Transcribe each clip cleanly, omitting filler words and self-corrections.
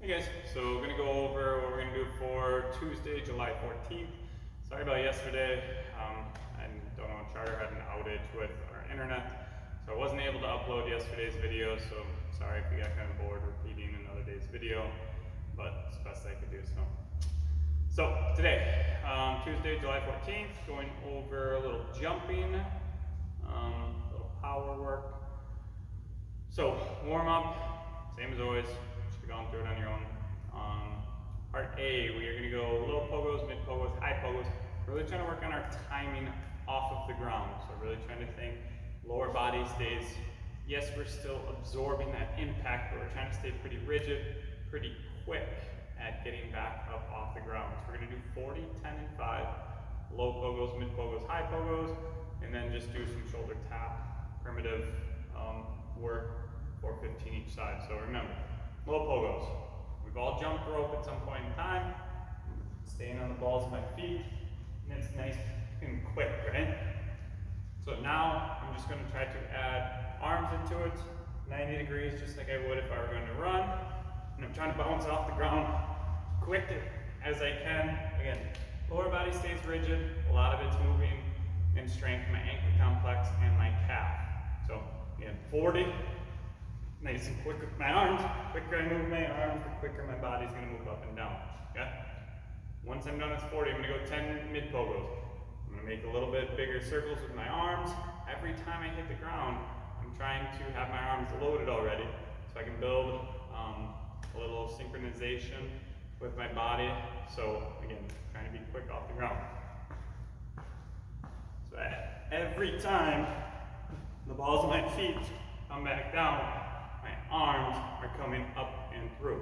Hey guys, so we're going to go over what we're going to do for Tuesday, July 14th. Sorry about yesterday. I don't know, Charter had an outage with our internet, so I wasn't able to upload yesterday's video, so sorry if you got kind of bored repeating another day's video, but it's the best I could do so. So today, Tuesday, July 14th, going over a little jumping, a little power work. So warm up, same as always. Gone through it on your own. Part A, we are going to go low pogos, mid pogos, high pogos. Really trying to work on our timing off of the ground. So really trying to think lower body stays, yes, we're still absorbing that impact, but we're trying to stay pretty rigid, pretty quick at getting back up off the ground. So we're going to do 40, 10, and 5. Low pogos, mid pogos, high pogos, and then just do some shoulder tap, primitive work for 15 each side. So remember, low pogos. We've all jumped rope at some point in time, staying on the balls of my feet, and it's nice and quick, right? So now I'm just going to try to add arms into it, 90 degrees, just like I would if I were going to run. And I'm trying to bounce off the ground quick as I can. Again, lower body stays rigid, a lot of it's moving in strength, my ankle complex and my calf. So again, 40. Nice and quick with my arms. The quicker I move my arms, the quicker my body's going to move up and down. Okay? Once I'm done with 40, I'm going to go 10 mid pogos. I'm going to make a little bit bigger circles with my arms. Every time I hit the ground, I'm trying to have my arms loaded already so I can build a little synchronization with my body. So again, trying to be quick off the ground. So every time the balls of my feet come back down, my arms are coming up and through.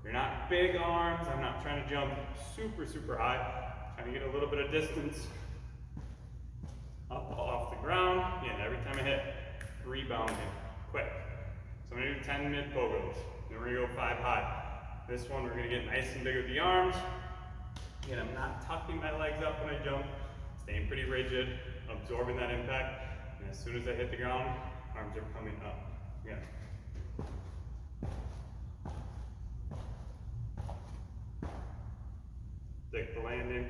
They're not big arms. I'm not trying to jump super high. I'm trying to get a little bit of distance up off the ground. And every time I hit, rebounding quick. So I'm going to do 10 mid pogos. Then we're going to go 5 high. This one we're going to get nice and big with the arms. Again, I'm not tucking my legs up when I jump. Staying pretty rigid, absorbing that impact. And as soon as I hit the ground, arms are coming up. Again. Take the landing.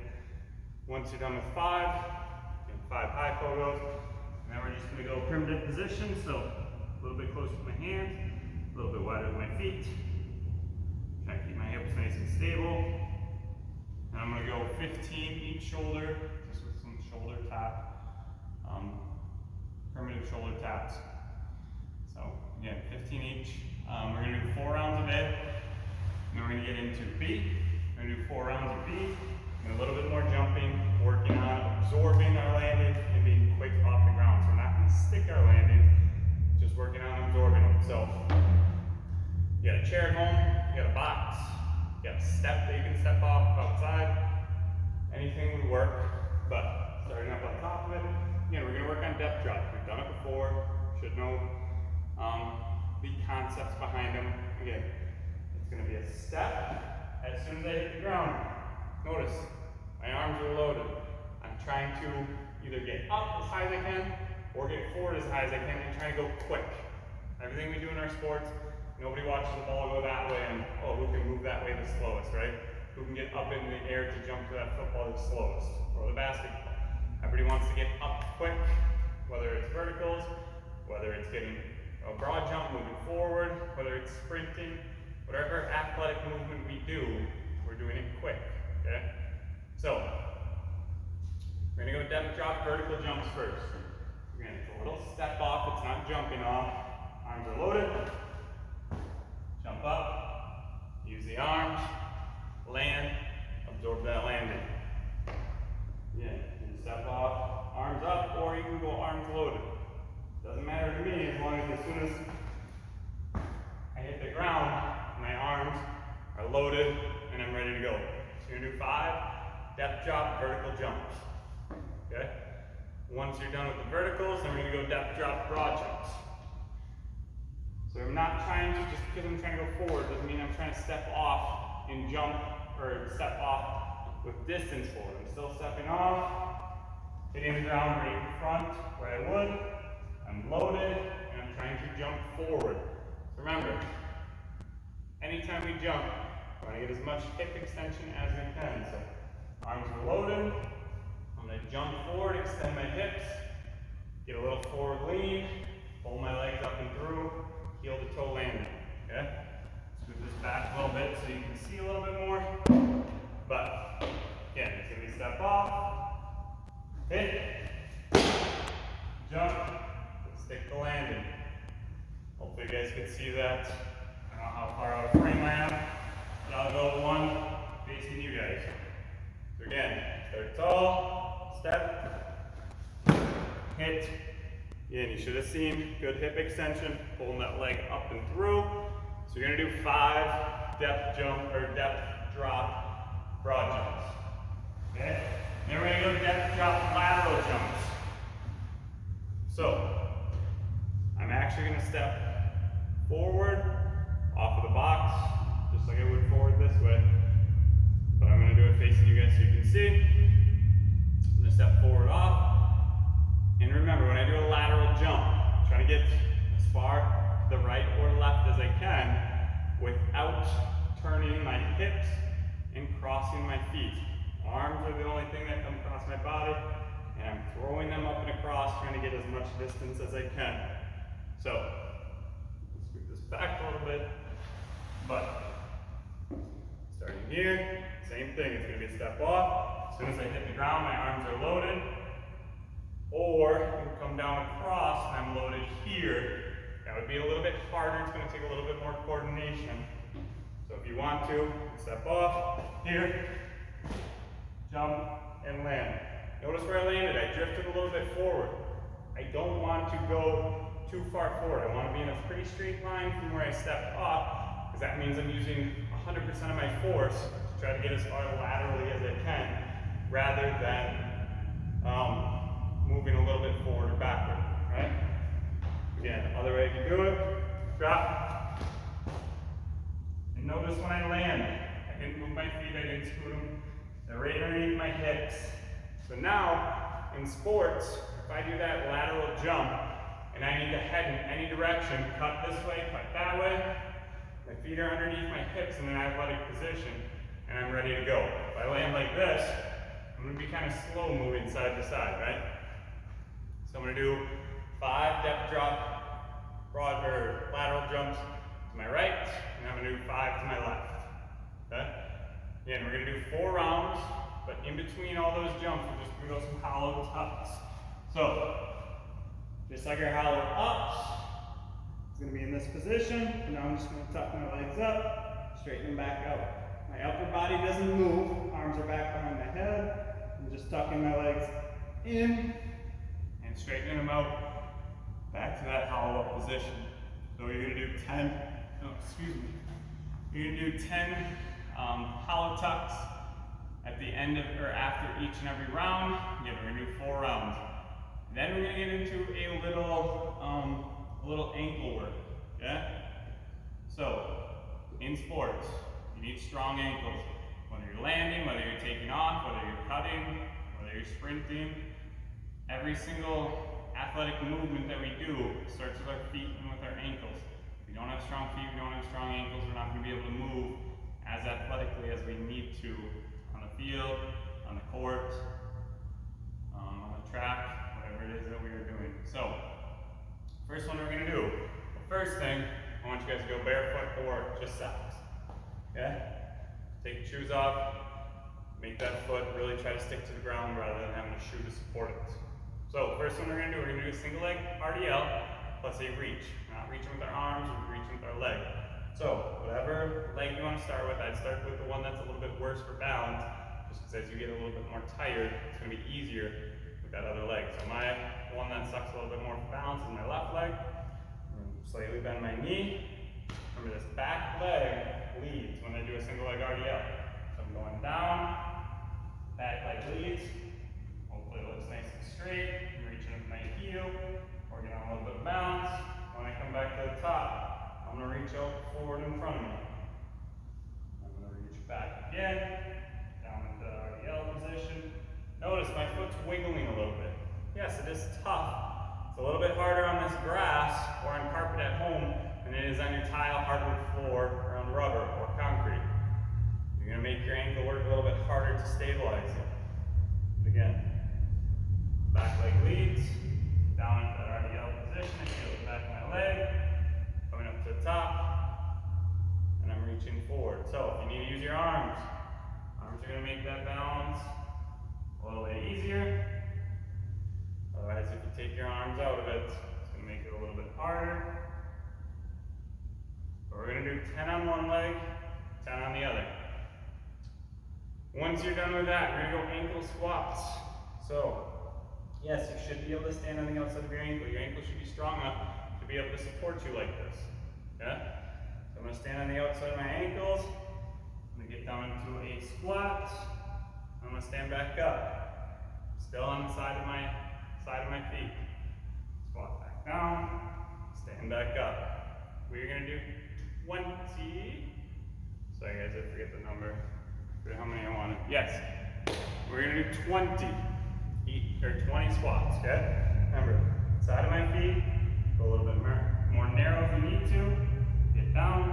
Once you're done with 5, 5 high pogos, and then we're just going to go primitive position, so a little bit closer to my hands, a little bit wider with my feet. Try to keep my hips nice and stable. And I'm going to go 15 each shoulder, just with some shoulder tap, primitive shoulder taps. So again, 15 each. We're going to do 4 rounds of A, and then we're going to get into B. We're going to do 4 rounds of B, and a little bit more jumping, working on absorbing our landing and being quick off the ground. So we're not going to stick our landings, just working on absorbing them. So you got a chair at home, you got a box, you got a step that you can step off outside. Anything would work, but starting up on top of it, again, we're going to work on depth drop. We've done it before, should know the concepts behind them. Again, it's going to be a step. As soon as I hit the ground, notice my arms are loaded. I'm trying to either get up as high as I can or get forward as high as I can and trying to go quick. Everything we do in our sports, nobody watches the ball go that way and, oh, who can move that way the slowest, right? Who can get up into the air to jump to that football the slowest, or the basketball. Everybody wants to get up quick, whether it's verticals, whether it's getting a broad jump, moving forward, whether it's sprinting. Whatever athletic movement we do, we're doing it quick, okay? So, we're gonna go depth drop, vertical jumps first. Again, it's a little step off, it's not jumping off. Arms are loaded. Jump up, use the arms, land, absorb that landing. Again, you can step off, arms up, or you can go arms loaded. Doesn't matter to me as long as soon as I hit the ground, my arms are loaded and I'm ready to go. So you're going to do 5 depth drop, vertical jumps. Okay? Once you're done with the verticals, then we're going to go depth drop, broad jumps. So I'm not trying to, just because I'm trying to go forward, doesn't mean I'm trying to step off and jump, or step off with distance forward. I'm still stepping off, hitting the ground right in front where I would. I'm loaded, and I'm trying to jump forward. So remember, anytime we jump, I want to get as much hip extension as I can. So arms are loaded. I'm going to jump forward, extend my hips, get a little forward lean, pull my legs up and through, heel to toe landing. Okay? Scoot this back a little bit so you can see a little bit more. But again, it's going to be step off, hit, jump, stick the landing. Hopefully you guys can see that. I don't know how far out of frame I am, but I'll go one facing you guys. So again, start tall, step, hit. Again, you should have seen good hip extension, pulling that leg up and through. So you're gonna do 5 depth jump or depth drop broad jumps. Okay? Then we're gonna go depth drop lateral jumps. So I'm actually gonna step forward off of the box, just like I would forward this way. But I'm going to do it facing you guys so you can see. I'm going to step forward off. And remember, when I do a lateral jump, try to get as far to the right or left as I can without turning my hips and crossing my feet. Arms are the only thing that come across my body, and I'm throwing them up and across, trying to get as much distance as I can. So, let's scoot this back a little bit. But starting here, same thing. It's going to be a step off. As soon as I hit the ground, my arms are loaded. Or you can come down across and I'm loaded here. That would be a little bit harder. It's going to take a little bit more coordination. So if you want to, step off here, jump, and land. Notice where I landed. I drifted a little bit forward. I don't want to go too far forward. I want to be in a pretty straight line from where I stepped up, because that means I'm using 100% of my force to try to get as far laterally as I can, rather than moving a little bit forward or backward, right? Again, the other way you can do it, drop. And notice when I land, I didn't move my feet, I didn't scoot them. They're right underneath my hips. So now, in sports, if I do that lateral jump, and I need to head in any direction, cut this way, cut that way, my feet are underneath my hips in an athletic position, and I'm ready to go. If I land like this, I'm going to be kind of slow moving side to side, right? So I'm going to do 5 depth drop, broad or lateral jumps to my right, and I'm going to do 5 to my left. Okay? Again, we're going to do 4 rounds, but in between all those jumps, we're just going to go some hollow tucks. So, just like our hollow ups, it's going to be in this position, and now I'm just going to tuck my legs up, straighten them back out. My upper body doesn't move, arms are back behind my head. I'm just tucking my legs in and straightening them out back to that hollow up position. So you're going to do 10, You're going to do 10 hollow tucks at the end of, or after each and every round. Again, we're going to do 4 rounds. Then we're going to get into a little ankle work, okay? So, in sports, you need strong ankles. Whether you're landing, whether you're taking off, whether you're cutting, whether you're sprinting, every single athletic movement that we do starts with our feet and with our ankles. If we don't have strong feet, we don't have strong ankles, we're not going to be able to move as athletically as we need to on the field, on the court, on the track, whatever it is that we are doing. So, first one we're going to do, the first thing, I want you guys to go barefoot or just socks. Okay? Take your shoes off, make that foot really try to stick to the ground rather than having a shoe to support it. So, first one we're going to do, we're going to do a single leg RDL plus a reach. We're not reaching with our arms, we're reaching with our leg. So, whatever leg you want to start with, I'd start with the one that's a little bit worse for balance, just because as you get a little bit more tired, it's going to be easier with that other leg. So the one that sucks a little bit more for balance is my left leg. I'm going to slightly bend my knee. Remember, this back leg leads when I do a single leg RDL. So I'm going down, back leg leads. Hopefully it looks nice and straight. I'm reaching with my heel, working on a little bit of balance. When I come back to the top, I'm going to reach out forward in front of me. I'm going to reach back again, down into the RDL position. Notice my foot's wiggling a little bit. Yes, it is tough. It's a little bit harder on this grass or on carpet at home than it is on your tile, hardwood floor, or on rubber or concrete. You're gonna make your ankle work a little bit harder to stabilize it. But again, back leg leads, down into that RDL position, I feel the back of my leg, coming up to the top, and I'm reaching forward. So if you need to use your arms are gonna make that balance a little bit easier. Otherwise, if you take your arms out of it, it's gonna make it a little bit harder. But we're gonna do 10 on one leg, 10 on the other. Once you're done with that, we're gonna go ankle squats. So, yes, you should be able to stand on the outside of your ankle. Your ankle should be strong enough to be able to support you like this. Okay? So I'm gonna stand on the outside of my ankles. I'm gonna get down into a squat. I'm gonna stand back up. Still on the side of my feet. Squat back down. Stand back up. We're gonna do 20. Sorry guys, I forget the number. How many I wanted? Yes. We're gonna do 20 squats, okay? Remember, side of my feet, go a little bit more narrow if you need to. Get down,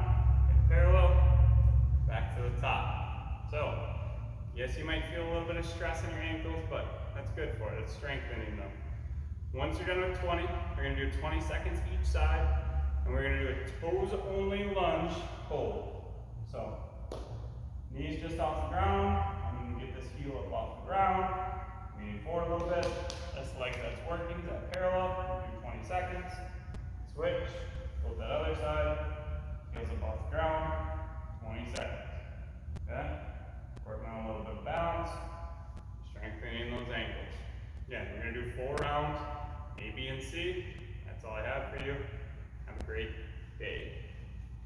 get parallel, back to the top. So, yes, you might feel a little bit of stress in your ankles, but that's good for it. It's strengthening them. Once you're done with 20, we're gonna do 20 seconds each side, and we're gonna do a toes-only lunge hold. So, knees just off the ground. I'm gonna get this heel up off the ground. Lean forward a little bit. This leg that's working is at parallel. Do 20 seconds. Switch. Hold that other side.